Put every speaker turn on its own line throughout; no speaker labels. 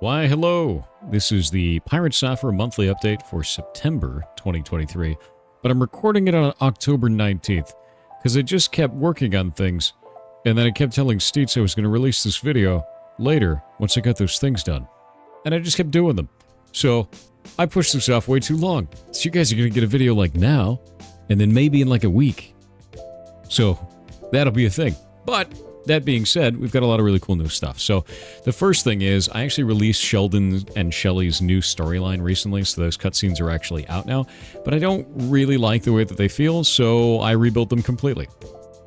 Why, hello. This is the Pirate Software monthly update for September 2023, but I'm recording it on October 19th because I just kept working on things, and then I kept telling Steets I was going to release this video later once I got those things done, and I just kept doing them. So I pushed this off way too long. So you guys are going to get a video like now, and then maybe in like a week. So that'll be a thing. But that being said, we've got a lot of really cool new stuff. So the first thing is I actually released Sheldon and Shelly's new storyline recently, so those cutscenes are actually out now. But I don't really like the way that they feel, so I rebuilt them completely.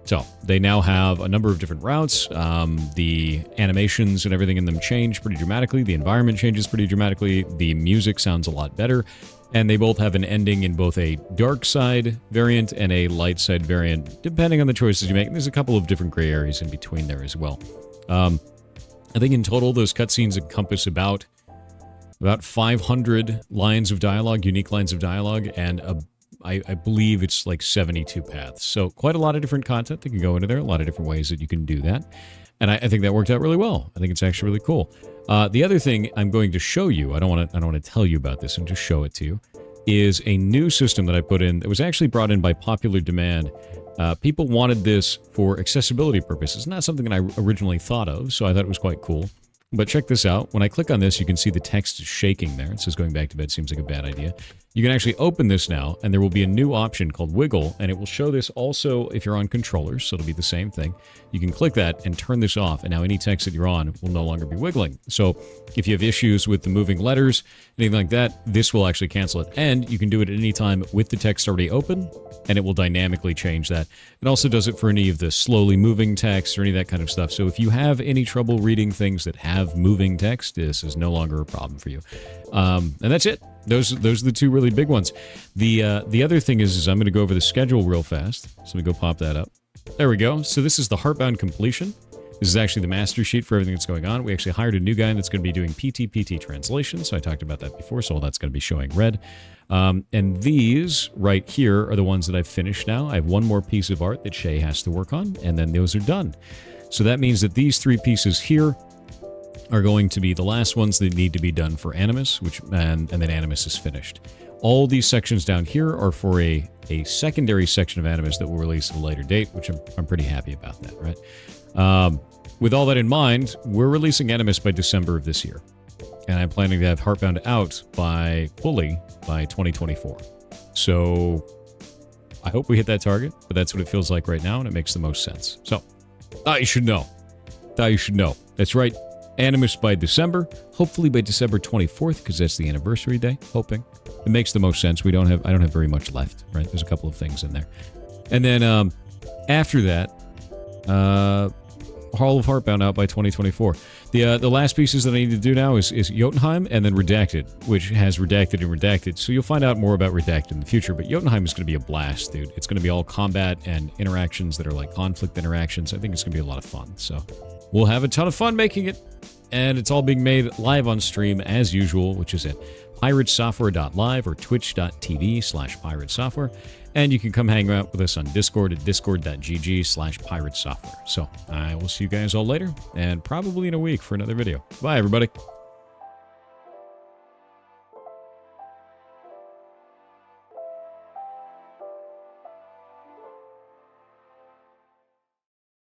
So they now have a number of different routes. The animations and everything in them change pretty dramatically. The environment changes pretty dramatically. The music sounds a lot better. And they both have an ending in both a dark side variant and a light side variant, depending on the choices you make. There's a couple of different gray areas in between there as well. I think in total, those cutscenes encompass about 500 lines of dialogue, unique lines of dialogue, and I believe it's like 72 paths. So quite a lot of different content that can go into there, a lot of different ways that you can do that. And I think that worked out really well. I think it's actually really cool. The other thing I'm going to show you, I don't want to tell you about this and just show it to you, is a new system that I put in that was actually brought in by popular demand. People wanted this for accessibility purposes. Not something that I originally thought of, so I thought it was quite cool. But check this out. When I click on this, you can see the text is shaking there. It says going back to bed seems like a bad idea. You can actually open this now, and there will be a new option called Wiggle, and it will show this also if you're on controllers, so it'll be the same thing. You can click that and turn this off, and now any text that you're on will no longer be wiggling. So if you have issues with the moving letters, anything like that, this will actually cancel it. And you can do it at any time with the text already open, and it will dynamically change that. It also does it for any of the slowly moving text or any of that kind of stuff. So if you have any trouble reading things that have moving text, this is no longer a problem for you. And that's it. Those are the two really big ones. The other thing is I'm going to go over the schedule real fast. So let me go pop that up. There we go. So this is the Heartbound completion. This is actually the master sheet for everything that's going on. We actually hired a new guy that's going to be doing PT translation. So I talked about that before. So all that's going to be showing red. And these right here are the ones that I've finished now. I have one more piece of art that Shay has to work on, and then those are done. So that means that these three pieces here are going to be the last ones that need to be done for Animus, and then Animus is finished. All these sections down here are for a secondary section of Animus that will release at a later date, which I'm pretty happy about that, right? With all that in mind, we're releasing Animus by December of this year, and I'm planning to have Heartbound out fully by 2024. So I hope we hit that target, but that's what it feels like right now, and it makes the most sense. So, thought you should know. That's right. Animus by December, hopefully by December 24th, because that's the anniversary day, hoping. It makes the most sense. I don't have very much left, right? There's a couple of things in there. And then after that, Hall of Heartbound out by 2024. The last pieces that I need to do now is Jotunheim and then Redacted, which has Redacted and Redacted. So you'll find out more about Redacted in the future, but Jotunheim is going to be a blast, dude. It's going to be all combat and interactions that are like conflict interactions. I think it's going to be a lot of fun. So we'll have a ton of fun making it. And it's all being made live on stream as usual, which is at piratesoftware.live or twitch.tv/piratesoftware. And you can come hang out with us on Discord at discord.gg/piratesoftware. So I will see you guys all later, and probably in a week for another video. Bye, everybody.